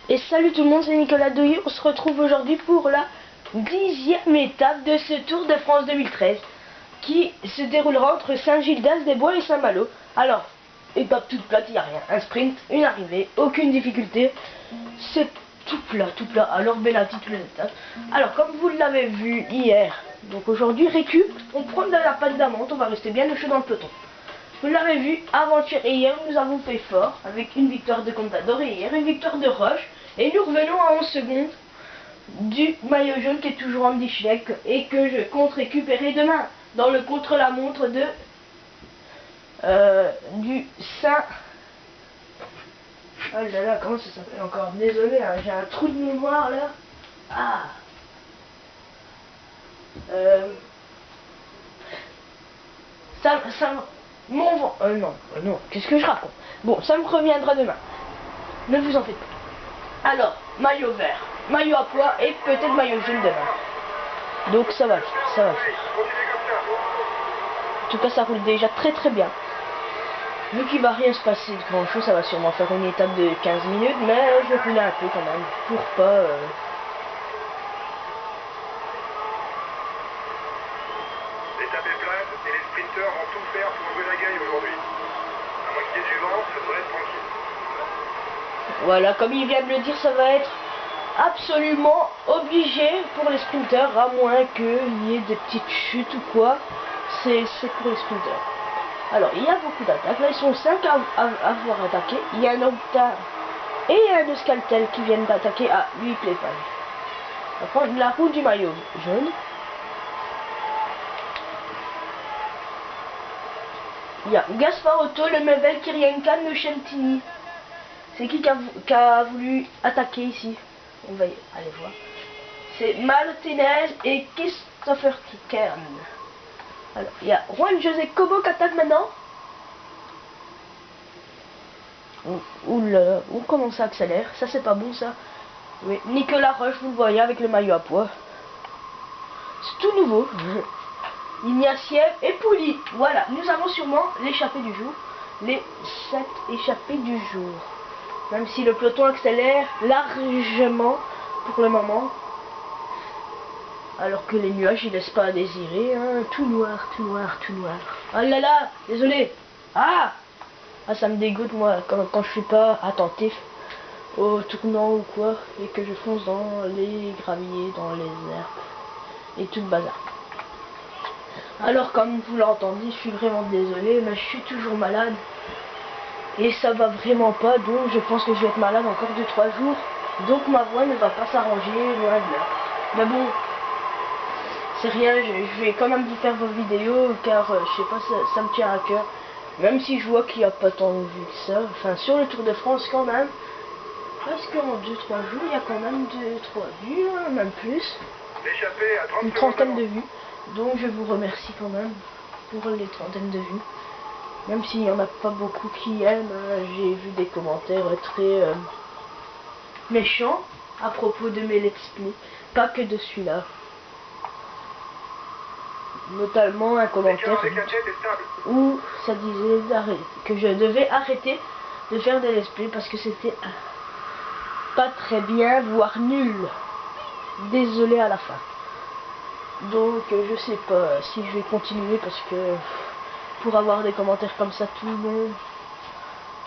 Et salut tout le monde, c'est Nicolas Douillet. On se retrouve aujourd'hui pour la 10e étape de ce Tour de France 2013 qui se déroulera entre Saint-Gildas-des-Bois et Saint-Malo. Alors, étape toute plate, il n'y a rien. Un sprint, une arrivée, aucune difficulté. C'est tout plat, tout plat. Alors, belle attitude d'étape. Alors, comme vous l'avez vu hier, donc aujourd'hui, récup, on prend de la pâte d'amande, on va rester bien au chaud dans le peloton. Vous l'avez vu, avant-hier et hier, nous avons fait fort avec une victoire de Contador et hier une victoire de Roche. Et nous revenons à 11 secondes du maillot jaune qui est toujours en Schleck et que je compte récupérer demain dans le contre-la-montre de du Saint... Oh là là, comment ça s'appelle encore? Désolé, hein, j'ai un trou de mémoire là. Ah ça mon vent. Non, qu'est-ce que je raconte? Bon, ça me reviendra demain. Ne vous en faites pas. Alors, maillot vert, maillot à pois et peut-être maillot jaune demain. Donc ça va, ça va. En tout cas, ça roule déjà très très bien. Vu qu'il va rien se passer de grand chose, ça va sûrement faire une étape de 15 minutes, mais je vais rouler un peu quand même, pour pas... L'étape est plate et les sprinteurs vont tout faire pour jouer la gagne aujourd'hui. À moins qu'il y ait du vent, ça devrait être tranquille. Voilà, comme il vient de le dire, ça va être absolument obligé pour les sprinteurs, à moins qu'il y ait des petites chutes ou quoi. C'est pour les sprinteurs. Alors, il y a beaucoup d'attaques. Là, ils sont 5 à avoir attaqué. Il y a un Octave et un Euskaltel qui viennent d'attaquer. Ah, lui, il plaît pas. On va prendre la roue du maillot jaune. Il y a Gaspard Otto, le Mevel, Kyrienka, le Chentini. C'est qui a voulu attaquer ici? On va aller voir. C'est Martinez et Christopher Kern. Alors, il y a Juan José Cobo qui attaque maintenant. Ouh, comment ça accélère? Ça, c'est pas bon, ça. Oui, Nicolas Roche, vous le voyez, avec le maillot à pois. C'est tout nouveau. Ignatieff et Pouli. Voilà, nous avons sûrement l'échappée du jour. Les 7 échappées du jour. Même si le peloton accélère largement pour le moment. Alors que les nuages, ils laissent pas à désirer. Hein. Tout noir, tout noir, tout noir. Ah là là, désolé. Ah, ça me dégoûte, moi, quand je suis pas attentif au tournant ou quoi. Et que je fonce dans les graviers, dans les herbes. Et tout le bazar. Alors, comme vous l'entendez, je suis vraiment désolé, mais je suis toujours malade. Et ça va vraiment pas, donc je pense que je vais être malade encore 2-3 jours. Donc ma voix ne va pas s'arranger, loin de là. Mais bon, c'est rien, je vais quand même vous faire vos vidéos, car je sais pas, ça me tient à cœur. Même si je vois qu'il n'y a pas tant de vues que ça. Enfin, sur le Tour de France quand même. Parce qu'en 2-3 jours, il y a quand même 2-3 vues, hein, même plus. Une trentaine de vues. Donc je vous remercie quand même pour les trentaines de vues. Même s'il n'y en a pas beaucoup qui aiment, j'ai vu des commentaires très méchants à propos de mes let's play. Pas que de celui-là. Notamment un commentaire où ça disait que je devais arrêter de faire des let's play parce que c'était pas très bien, voire nul. Désolé à la fin. Donc je sais pas si je vais continuer parce que pour avoir des commentaires comme ça tout le monde,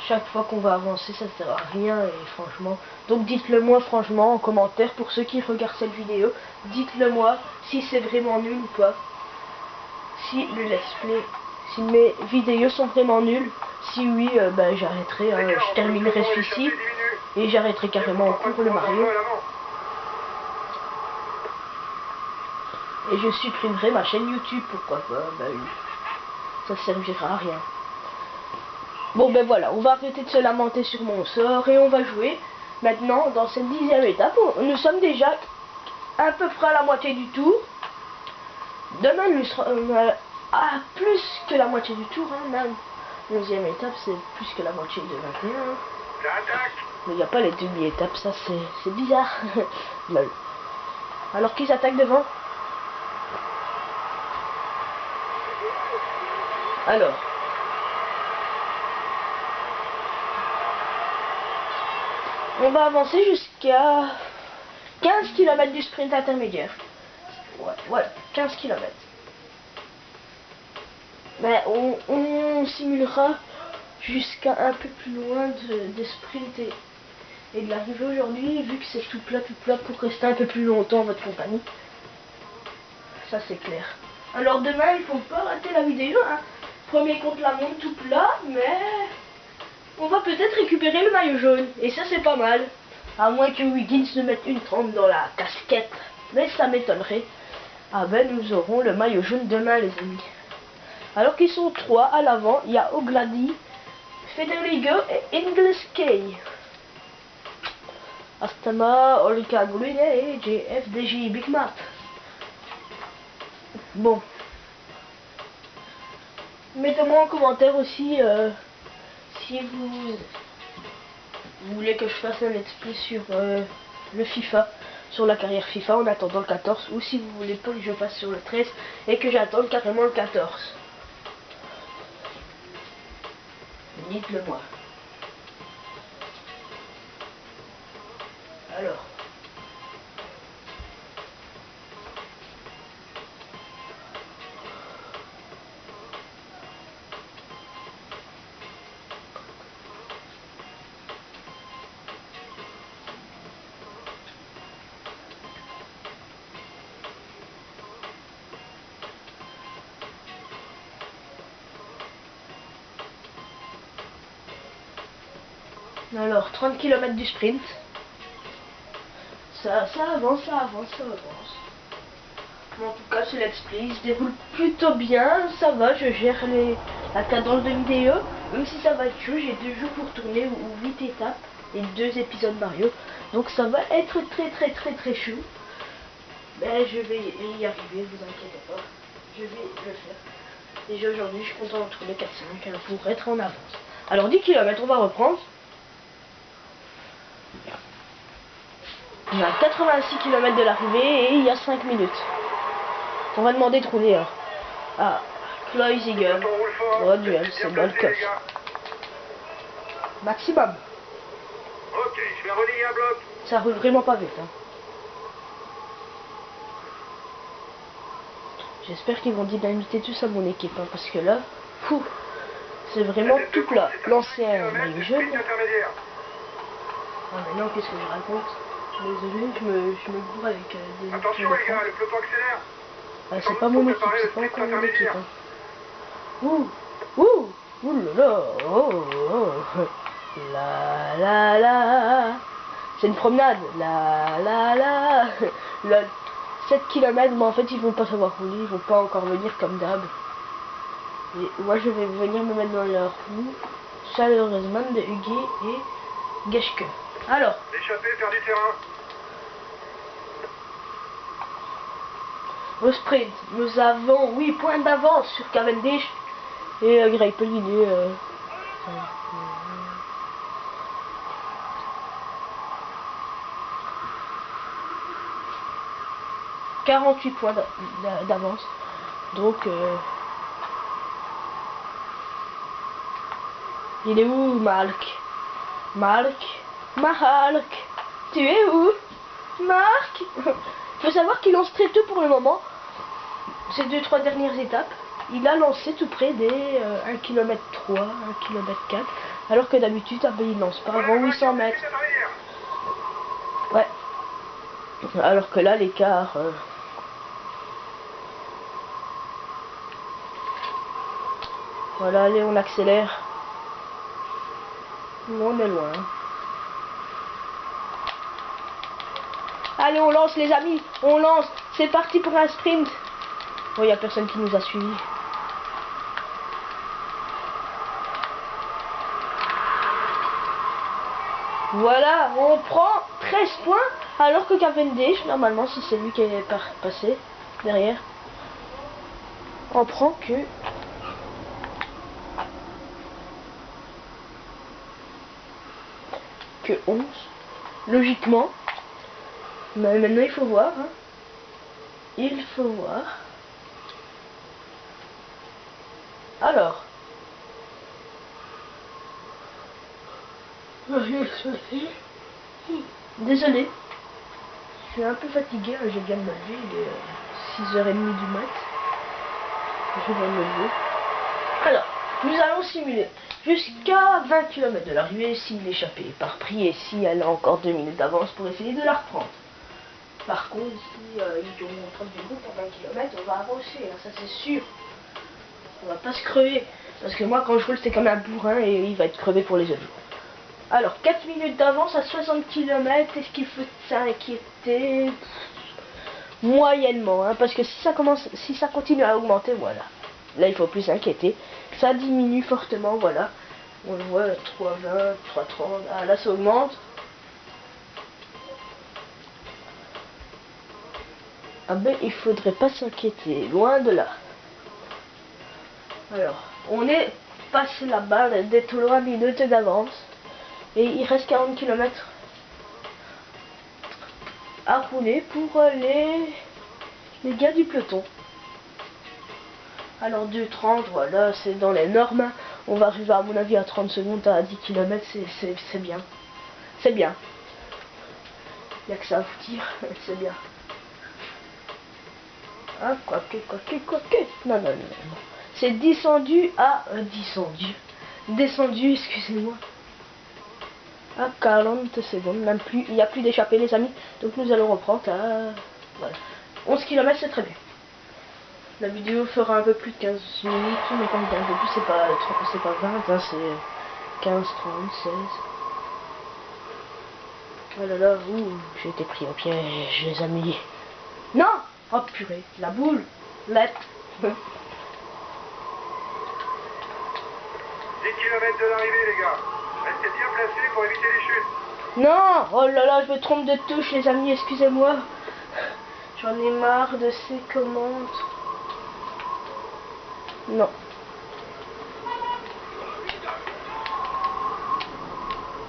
chaque fois qu'on va avancer, ça sert à rien et franchement. Donc dites-le moi franchement en commentaire pour ceux qui regardent cette vidéo. Dites-le moi si c'est vraiment nul ou pas. Si le let's play, si mes vidéos sont vraiment nulles. Si oui, ben j'arrêterai, hein, je terminerai celui-ci et j'arrêterai carrément pour le Mario. Et je supprimerai ma chaîne YouTube, pourquoi pas, ben oui. Ça servira à rien. Bon ben voilà, on va arrêter de se lamenter sur mon sort et on va jouer maintenant dans cette 10e étape. Nous sommes déjà à peu près à la moitié du tour. Demain nous serons à plus que la moitié du tour, hein, même. 11e étape c'est plus que la moitié de 21. Mais il n'y a pas les demi-étapes, ça c'est bizarre. Lol. Alors qui s'attaque devant? Alors. On va avancer jusqu'à 15 km du sprint intermédiaire. Ouais, voilà, 15 km. Mais on simulera jusqu'à un peu plus loin des sprints et de l'arrivée aujourd'hui, vu que c'est tout plat pour rester un peu plus longtemps en votre compagnie. Ça c'est clair. Alors demain, il faut pas rater la vidéo, hein. Premier contre la montre tout plat, mais on va peut-être récupérer le maillot jaune. Et ça c'est pas mal. À moins que Wiggins ne mette une 30 dans la casquette. Mais ça m'étonnerait. Ah ben nous aurons le maillot jaune demain les amis. Alors qu'ils sont 3 à l'avant, il y a Ogladi, Federigo et Ingleski. Astama, Olika Gouline et JFDJ Big Map. Bon. Mettez-moi en commentaire aussi si vous voulez que je fasse un let's play sur le FIFA, sur la carrière FIFA en attendant le 14, ou si vous voulez pas que je passe sur le 13 et que j'attende carrément le 14. Dites-le moi. Alors. Alors, 30 km du sprint. Ça avance, ça avance, ça avance. Mais en tout cas, ce let's play il se déroule plutôt bien. Ça va, je gère la cadence de vidéo. Même si ça va être chaud, j'ai 2 jours pour tourner ou 8 étapes et 2 épisodes Mario. Donc ça va être très chaud. Mais je vais y arriver, vous inquiétez pas. Je vais le faire. Déjà aujourd'hui, je suis content de tourner 4-5 pour être en avance. Alors 10 km, on va reprendre. On est à 86 km de l'arrivée et il y a 5 minutes. On va demander de rouler à Kloiziger. Oh duel, c'est Bolkov. Maximum. Ok, je vais relayer un bloc. Ça roule vraiment pas vite. Hein. J'espère qu'ils vont dynamiter tout ça à mon équipe. Hein, parce que là, fou, c'est vraiment tout plat. L'ancien maillot jaune. Ah mais non, qu'est-ce que je raconte? Désolé, je me bourre avec des Attention les gars, le peloton accélère. C'est pas mon équipe, c'est pas encore mon équipe. Hein. Ouh là là, oh. La. C'est une promenade. La. 7 km, mais en fait ils vont pas savoir rouler, ils vont pas encore venir comme d'hab. Et moi je vais venir me mettre dans leur roue, chaleureusement de Huguet et Geschke. Alors. Échapper, faire du terrain. Au sprint, nous avons 8 points d'avance sur Cavendish et Greipel, il est 48 points d'avance. Donc, il est où, Malk? Malk, tu es où, Marc? Faut savoir qu'il lance très tôt pour le moment. Ces 2-3 dernières étapes, il a lancé tout près des 1 km 3, 1 km 4, alors que d'habitude, il lance pas avant 800 mètres. Ouais. Alors que là, l'écart... Voilà, allez, on accélère. On est loin. Allez, on lance les amis, on lance. C'est parti pour un sprint. Oh, il n'y a personne qui nous a suivis. Voilà, on prend 13 points, alors que Cavendish, normalement, si c'est lui qui est passé derrière, on prend que 11, logiquement. Mais maintenant, il faut voir. Hein. Il faut voir. Alors. Désolé. Je suis un peu fatigué, hein, je viens de me lever, il est 6h30 du mat. Je viens de me lever. Alors, nous allons simuler jusqu'à 20 km de l'arrivée si l'échappée est pas repris et si elle a encore 2 minutes d'avance pour essayer de la reprendre. Par contre, si ils ont 30 minutes à 20 km, on va avancer, hein, ça c'est sûr. On va pas se crever. Parce que moi, quand je roule, c'est comme un bourrin et il va être crevé pour les autres jours. Alors, 4 minutes d'avance à 60 km, est-ce qu'il faut s'inquiéter? Moyennement, hein, parce que si ça continue à augmenter, voilà. Là, il faut plus s'inquiéter. Ça diminue fortement, voilà. On le voit, 3,20, 3,30. Ah, là, ça augmente. Ah ben, il faudrait pas s'inquiéter, loin de là. Alors, on est passé là-bas des 3 minutes d'avance. Et il reste 40 km à rouler pour les gars du peloton. Alors 2,30, voilà, c'est dans les normes. On va arriver à mon avis à 30 secondes à 10 km, c'est bien. C'est bien. Il n'y a que ça à vous dire, c'est bien. Ah, quoique. Non. C'est descendu à... Descendu, excusez-moi. À 40 secondes, même plus. Il n'y a plus d'échappée, les amis. Donc nous allons reprendre à... Voilà. 11 km, c'est très bien. La vidéo fera un peu plus de 15 minutes, mais quand il y a un peu plus, c'est pas 20, hein, c'est 15, 30, 16. Oh là là, j'ai été pris au piège, les amis. Non! Oh purée, la boule! Let. 10 km de l'arrivée, les gars. Restez bien placés pour éviter les chutes. Non! Oh là là, je me trompe de touche, les amis, excusez-moi. J'en ai marre de ces commandes. Non.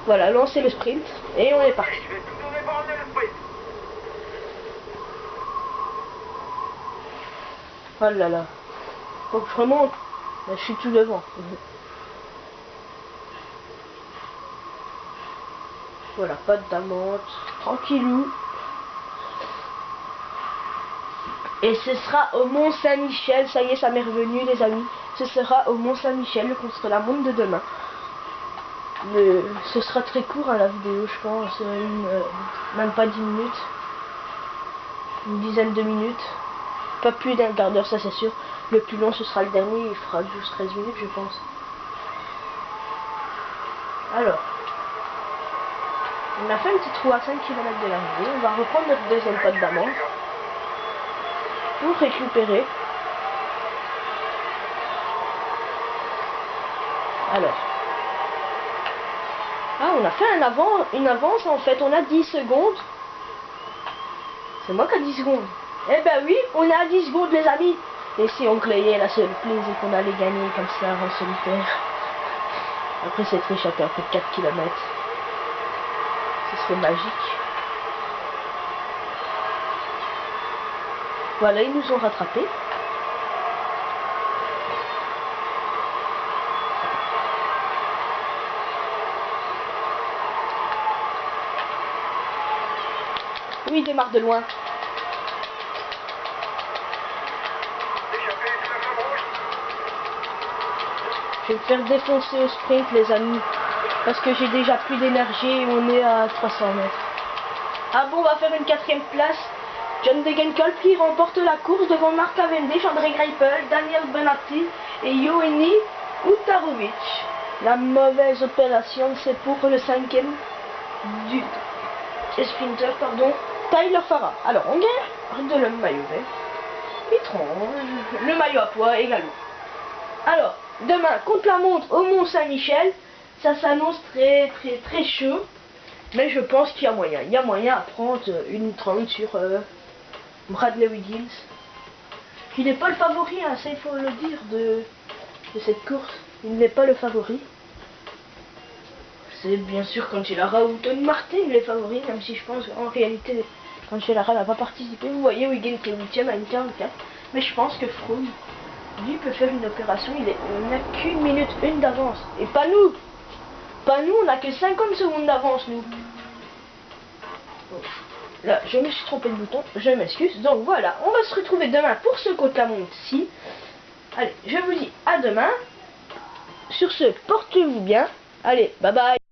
Voilà, lancez le sprint et on est parti. Je vais tout donner pour emmener le sprint. Oh là là. Faut que je remonte. Là, je suis tout devant. Voilà, pas d'amende. Tranquillou. Et ce sera au Mont Saint-Michel. Ça y est, ça m'est revenu, les amis. Ce sera au Mont Saint-Michel contre la montre de demain. Ce sera très court, hein, la vidéo, je pense. Même pas 10 minutes. Une dizaine de minutes. Pas plus d'un quart d'heure, ça c'est sûr. Le plus long, ce sera le dernier. Il fera 12-13 minutes, je pense. Alors. On a fait un petit trou à 5 km de l'arrivée. On va reprendre notre deuxième pote d'amande. Pour récupérer. Alors. Ah, on a fait une avance en fait. On a 10 secondes. C'est moi qui ai 10 secondes. Eh ben oui, on a 10 secondes, les amis. Et si on créait la surprise et qu'on allait gagner comme ça en solitaire. Après s'être échappé après 4 km. Ce serait magique. Voilà, ils nous ont rattrapés. Oui, il démarre de loin. Je vais me faire défoncer au sprint, les amis. Parce que j'ai déjà plus d'énergie et on est à 300 mètres. Ah bon, on va faire une 4e place. John Degenkolb qui remporte la course devant Mark Cavendish, André Greipel, Daniel Benatti et Yoannis Utarovic. La mauvaise opération, c'est pour le 5e du sprinter, pardon, Tyler Farah. Alors, on gagne le maillot vert. Étrange. Le maillot à poids également. Alors, demain, contre la montre au Mont Saint-Michel, ça s'annonce très chaud. Mais je pense qu'il y a moyen. Il y a moyen à prendre une 30 sur Bradley Wiggins. Qui n'est pas le favori, hein, ça il faut le dire, de cette course. Il n'est pas le favori. C'est bien sûr quand il aura ou Tony Martin les favoris, même si je pense qu'en réalité, quand Lara n'a pas participé, vous voyez Wiggins qui est 8ème à une 44. Mais je pense que Froome, lui, peut faire une opération. On n'a qu'une minute une d'avance. Et pas nous. Pas nous, on n'a que 50 secondes d'avance, nous. Là, je me suis trompé de bouton, je m'excuse. Donc voilà, on va se retrouver demain pour ce compte-la-montre-ci. Allez, je vous dis à demain. Sur ce, portez-vous bien. Allez, bye bye.